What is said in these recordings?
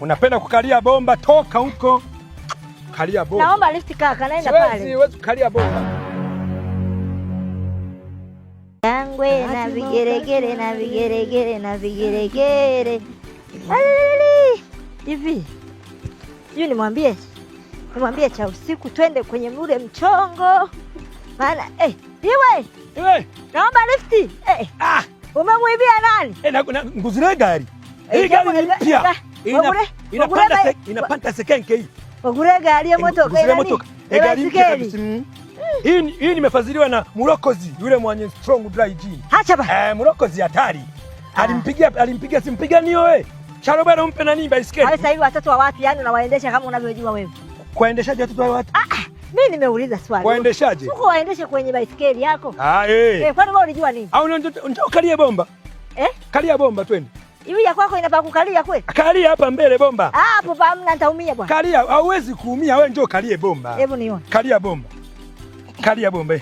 Unapenda kukalia bomba, toka huko. Kalia bomba. Naomba lift kaka, naenda pale. Siwezi kukalia bomba. Yangwe na vigeregere na vigeregere na vigeregere. Hivi. Hiyo nimwambie cha usiku twende kwenye ule mchongo. Maana iwe. Naomba lift. Umemwibia nani? Nguzile gari. Hii gari ni mpya. Inapanda sekenke hii. Wagure gari ya motoka. Gari mpya. Hii nimefadhiliwa na Mulokozi, yule mwenye strong dry gin. Acha ba. Mulokozi hatari. Alimpigia simpiganio wewe. Charobero mpe nani baiskeli. Sasa hivi watoto wa watu yani unawaendesha kama unavyojua wewe. Kuendeshaje watoto wa watu? Mimi nimeuliza swali. Kuendeshaje? Sio waendeshe kwenye baiskeli yako. Kwani wewe ulijua nini? Au njoo kalie bomba. Kalia bomba twende. Hivi ya kwako inapaka kukalia kweli? Kalia hapa mbele bomba. Hapo hamna nitaumia bwana. Kalia, hauwezi kuumia wewe, njoo kalie bomba. Hebu nione. Kalia bomba. Kalia bomba.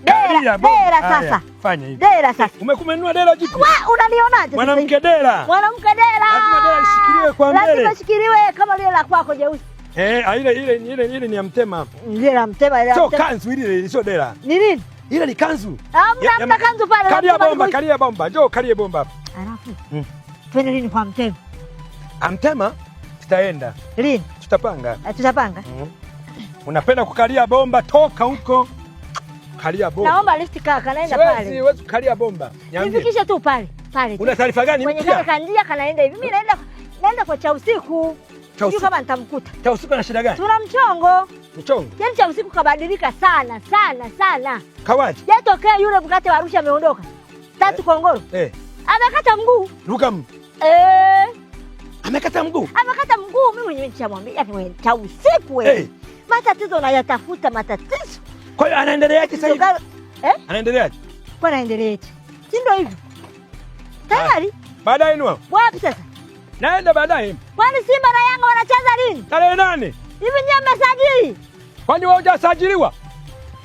Dera sasa. Fanya hivi. Dera sasa. Umekumenua dera jipya. Wewe unanionaje? Mwanamke dera. Mwanamke dera. Lazima dera ishikiliwe kwa mbele. Lazima ishikiliwe kama lile la kwako jeusi. Ile ni ya Mtema hapo. Ile la Mtema ile. Sio kanzu ile, sio dera. Ni nini? Ile ni kanzu. Hamna kanzu pale. Kalia bomba. Njoo kalie bomba hapo. Alafu. Twende lini kwa Mtema? Mtema tutaenda. Lini? Tutapanga. Tutapanga. Unapenda kukalia bomba, toka huko. Kalia bomba. Naomba lift kaka, naenda pale. Siwezi kukalia bomba. Nifikishe tu pale. Una taarifa gani mpya? Kwenye kale kanjia kanaenda hivi. Mimi naenda kwa cha usiku. Sijui kama nitamkuta. Cha usiku na shida gani? Tuna mchongo. Mchongo? Yaani cha usiku kabadilika sana. Kawaje? Yatokea yule mkate wa Arusha ameondoka. Tatu Kongoro. Amekata mguu. Rukam. Amekata mguu. Mimi mwenyewe nishamwambia cha usiku wewe. Matatizo unayatafuta matatizo. Kwa hiyo anaendeleaje sasa hivi? Anaendeleaje? Kwa anaendeleaje? Si ndio hivyo? Tayari? Baadaye ni wapi sasa? Naenda baadaye. Kwani Simba na Yanga wanacheza lini? Tarehe 8. Hivi nyinyi mmesajili? Kwani wewe hujasajiliwa?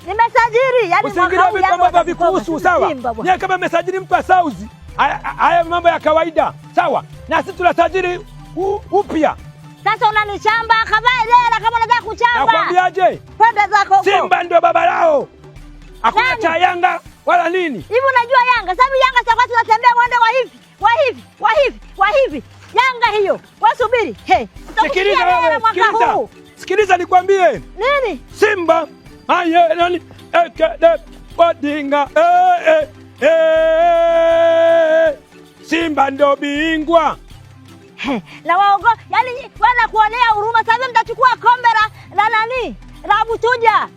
Nimesajili, yani mwaka huu Yanga vikuhusu sawa? Ni kama mmesajili mtu wa Sauzi. Haya mambo ya kawaida. Sawa? Na sisi tunasajili upya. Sasa unanichamba kavae dela kama unataka kuchamba. Nakwambiaje? Kwenda zako huko. Simba ndio baba lao. Hakuna cha Yanga wala nini. Hivi unajua Yanga? Sababu Yanga sasa tunatembea mwende wa hivi. Yanga hiyo. Wasubiri. Sikiliza wewe. Sikiliza nikwambie. Nini? Simba nani? Odinga. Simba ndio bingwa. Na waongo, yani wana kuonea huruma. Sasa mtachukua kombe la nani? La Butuja.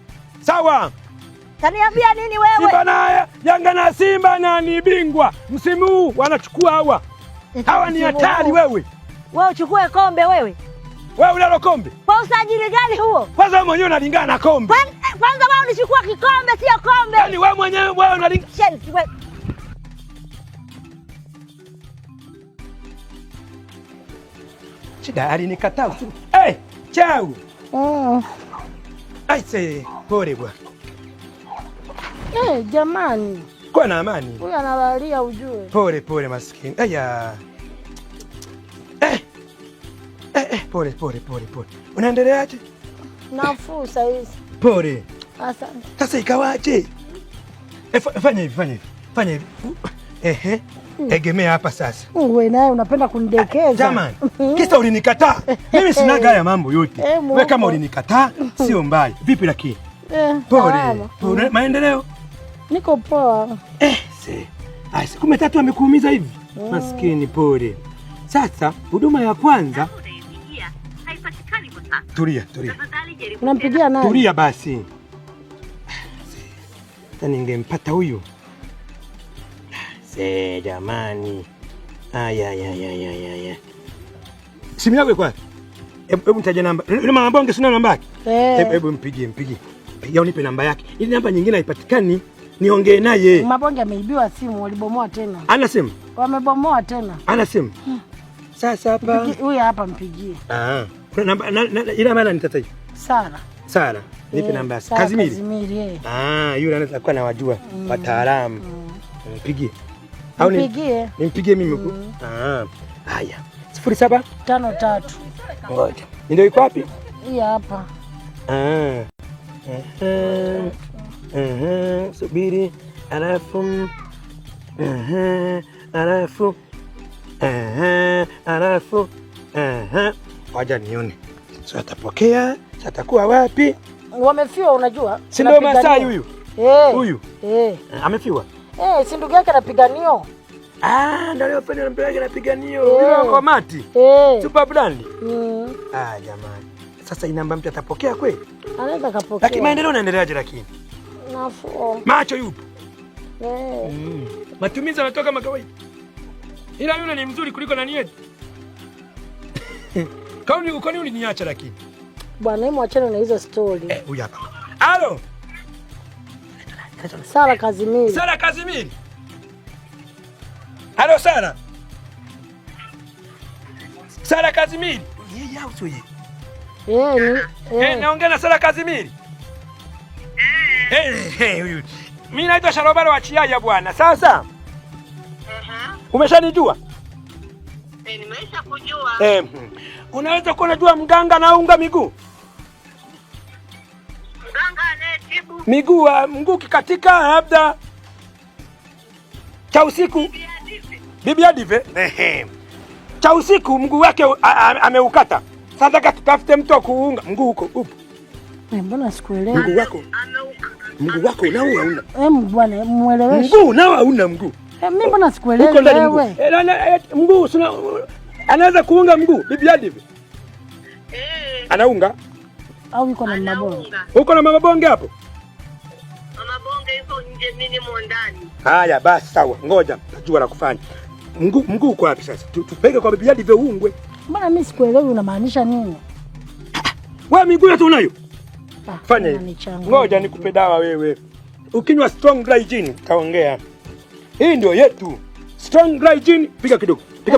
Sawa. Taniambia nini wewe? Simba na Yanga na Simba nani bingwa? Msimu huu wanachukua hawa. Hawa ni hatari wewe. Wewe uchukue kombe wewe. Wewe unalo kombe? Kwa usajili gani huo? Kwanza wewe mwenyewe unalingana na kombe. Kwanza wewe unachukua kikombe sio kombe. Yaani wewe mwenyewe unalingana. Shida alinikataa. Chao. Aise, pole bwana. Jamani. Kwa na amani. Huyu analalia ujue. Pole maskini. Aya. Pole. Unaendeleaje? Nafuu saizi. Pole. Asante. Sasa ikawaje? Fanya hivi. Egemea hapa sasa. Wewe naye unapenda kunidekeza. Jamani, kisa ulinikataa. Mimi sina gaya mambo yote. Wewe kama ulinikataa sio mbaya. Vipi lakini? Pole. Maendeleo? Niko poa. Kumbe tatu amekuumiza hivi? Maskini pole. Sasa huduma ya kwanza haipatikani kwa sasa. Tulia. Unampigia nani? Tulia basi. Sasa ningempata huyu. Jamani. Simu yako iko wapi? Hebu nitaje namba. Yule mama bonge sina namba yake. Hebu mpigie. Pigia unipe namba yake. Ili namba nyingine haipatikani. Niongee naye. Mabonge ameibiwa simu, walibomoa tena. Ana simu? Wamebomoa tena. Ana simu? Sasa hapa. Huyu hapa mpigie. Kuna namba ila maana nitataje? Sara. Nipe namba yake. Kazimiri. Yule anaweza kuwa anawajua wataalamu. Mpigie. Au nimpigie mimi huko? Haya. 0753. Ngoja. Ndio iko wapi? Hii hapa. Subiri. Alafu. Waja nione. Sasa atapokea, atakuwa wapi? Wamefiwa unajua? Si ndio Masai huyu? Huyu? Amefiwa? Si ndugu yake anapiganio. Ndio leo pale anampeleka anapiganio. Yule ngomati. Super brand. Jamani. Sasa inamba mtu atapokea kweli? Anaweza kapokea. Lakini maendeleo yanaendeleaje lakini? Nafuu. Macho yupo. Matumizi yanatoka kama kawaida. Ila yule ni mzuri kuliko nani yetu. Kauni uliniacha lakini. Bwana hebu achana na hizo story. Huyu hapa. Halo. Sara Kazimiri. Sara Kazimiri. Halo Sara. Sara Kazimiri. Yeye au sio yeye? Naongea na Sara Kazimiri. Huyu. Mimi naitwa Sharobaro wa Chiaya bwana. Sasa. Umeshanijua? Nimesha kujua. Unaweza kuwa unajua mganga anaunga miguu? Mganga anayetibu miguu kikatika labda cha usiku. Bibi Adive. Cha usiku mguu wake ameukata. Sasa tutafute mtu wa kuunga mguu huko upo. Mbona sikuelewa? Mguu wako unauna. Bwana mueleweshe. Mguu nao una mguu. Mimi mbona sikuelewa wewe? Mguu anaweza kuunga mguu Bibi Adive. Anaunga au yuko na mabonge? Uko na mabonge hapo? Mabonge yuko nje, mimi mo ndani. Haya basi sawa, ngoja najua la kufanya. Mguu uko wapi sasa? Tupeke kwa Bibi Adive uungwe. Mbona mimi sikuelewi unamaanisha nini? Wewe miguu yote unayo? Fanya hivi. Ngoja nikupe dawa wewe. Ukinywa strong dry gin taongea. Hii ndio yetu. Strong dry gin, piga kidogo. Piga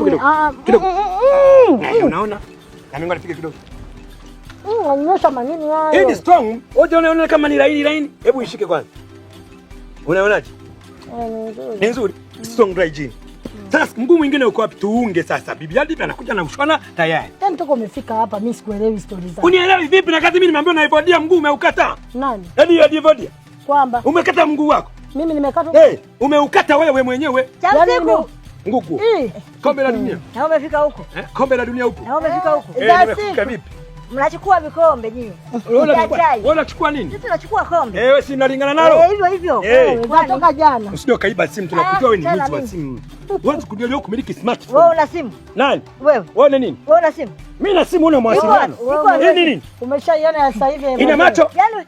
kidogo. Unaona? Na mimi nipiga kidogo. Unaonyesha manini hayo? Hii ni strong. Wote unaona kama ni laini. Hebu ishike kwanza. Unaonaje? Ni nzuri. Strong dry gin. Sasa mguu mwingine uko wapi? Tuunge sasa. Bibi Adive anakuja na ushona tayari. Tena toka umefika hapa mimi sikuelewi story zako. Unielewi vipi na kazi mimi nimeambiwa na Evodia mguu umeukata? Nani? Yaani Evodia. Kwamba umekata mguu wako. Mimi nimekata. Umeukata wewe mwenyewe. Cha usiku. Ngugu. Kombe la dunia. Na umefika huko. Kombe la dunia huko. Na umefika huko. Nimefika vipi? Mnachukua vikombe nyinyi. Wewe unachukua nini? Sisi tunachukua kombe. Wewe si unalingana nalo? Hivyo. Unatoka jana. Usije kaiba simu, tunakujua wewe ni mwizi wa simu. Wewe kujua leo kumiliki smartphone. Wewe una simu? Nani? Wewe. Wewe ni nini? Wewe una simu? Mimi na simu una mawasiliano. Wewe nini? Umeshaiona sasa hivi. Ina macho. Yaani wewe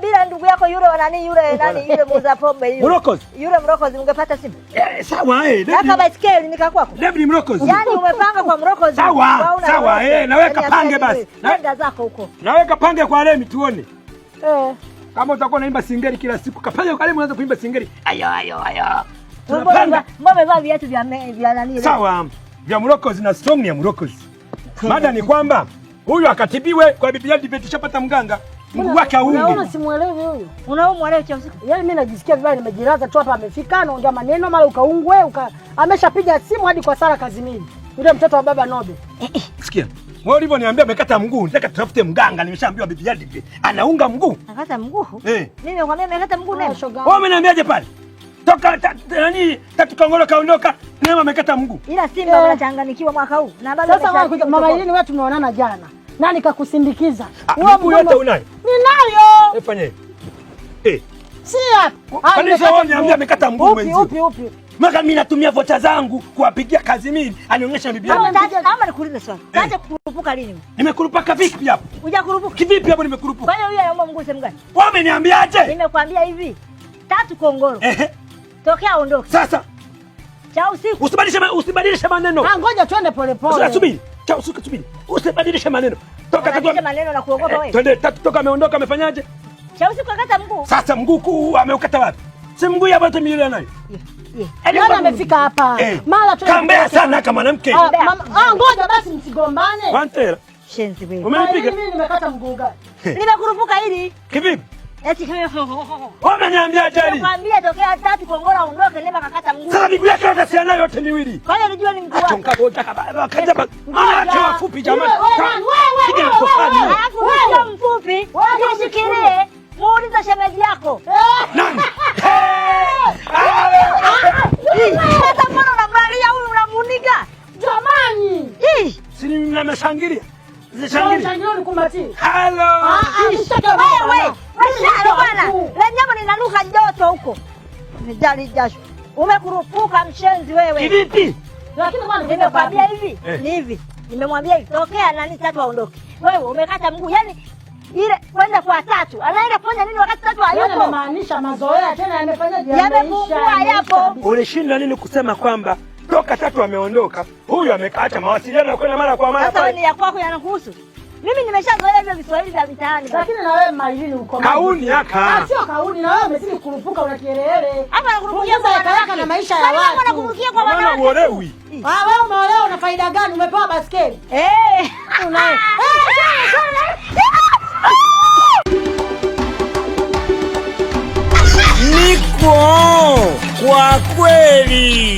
bila ndugu yako yule yule muuza pombe yule. Mrokozi. Yule mrokozi ungepata simu? Sawa Kaka baiskeli nika kwako. David mrokozi. Yaani umepanga kwa mrokozi. Sawa. Naweka pange basi. Nenda zako huko. Naweka pange kwa Remi tuone. Kama utakuwa unaimba singeli kila siku, kapange kwa Remi uanze kuimba singeli. Ayo. Mbona umevaa viatu vya nani? Sawa. Vya mrokozi na strong ya mrokozi. Mada ni kwamba huyu akatibiwe kwa Bibi Adive, tushapata mganga. Mguu wake aunge. Unaona simuelewi huyu. Unaumwa leo cha usiku. Yaani mimi najisikia vibaya, nimejilaza tu hapa, amefika anaongea maneno mara ukaungwe ameshapiga simu hadi kwa Sara Kazimiri. Yule mtoto wa baba Nobe. Sikia. Wewe ulivyoniambia amekata mguu, nataka tutafute mganga, nimeshaambiwa Bibi Adive anaunga mguu. Akata mguu? Mimi nakwambia amekata mguu nani? Wewe umeniambiaje pale? Toka nani tatu kongolo kaondoka, Neema amekata mguu. Ila Simba wanachanganikiwa mwaka huu. Na bado sasa mama Ilini wewe tumeonana jana. Nani kakusindikiza? Mguu yote unayo? Ninayo. Fanya hivi. Si hapa. Kanisa wao niambia amekata mguu mwenzio. Upi. Maka mimi natumia vocha zangu kuwapigia Kazimiri, anionyesha Bibi Adive. Naomba nikuulize swali. Acha kurupuka lini? Nimekurupuka vipi hapo? Hujakurupuka. Kivipi hapo nimekurupuka? Kwa hiyo yule anaomba mguu sehemu gani? Wewe umeniambiaje? Nimekwambia hivi. Tatu kongoro. Tokea ondoka. Sasa. Cha usiku. Usibadilishe maneno. Ngoja twende polepole. Subiri. Cha usiku subiri. Usibadilishe maneno. Toka katua maneno na kuogopa wewe. Twende tatu toka ameondoka amefanyaje? Cha usiku akata mguu. Sasa mguu ameukata wapi? Si mguu ya watu milioni nayo. Nani amefika hapa? Mara tu. Kambea sana kama mwanamke. Ngoja basi msigombane. Wantera. Shenzi wewe. Umenipiga? Mimi nimekata mguu gani? Nimekurupuka hili. Kivipi? Eti wameniambia jali. Nakwambia tokea 3 kongora ondoke nenda kakata mguu. Sasa miguu yake yote si anayo yote miwili. Kwa hiyo nijua ni mguu wako. Chonka boda kaba. Acha wafupi jamani. Wewe mfupi, ushikilie. Muulize shemeji yako. Nani? Sasa mbona unamlalia huyu unamuniga? Jamani. Si nimeshangilia. Shangilia nikumbatie. Hello. Wewe, mashalo bwana. Lenyewe linanuka joto huko. Nijali jasho. Umekurupuka mshenzi wewe. Vipi? Lakini bwana nimekwambia hivi, ni hivi. Nimemwambia itokea nani 3 aondoke. Wewe umekata mguu. Yaani ile kwenda kwa 3. Anaenda kufanya nini wakati 3 hayupo? Yanamaanisha mazoea tena yamefanyaje? Yamepungua yapo. Ulishinda nini kusema kwamba toka 3 ameondoka, huyu amekaacha mawasiliano kwenda mara kwa mara? Sasa ni ya kwako yanakuhusu. Mimi nimeshazoea hivyo Kiswahili vya mitaani. Lakini na wewe Mailini uko kauni haka. Sio kauni, na wewe umezidi kurupuka unakielele. Hapa nakurupukia kwa haraka na maisha ya watu. Hapa nakurupukia kwa wanawake. Unaona uolewi? Wewe umeolewa una faida gani? Umepewa baskeli. Una. Niko kwa kweli.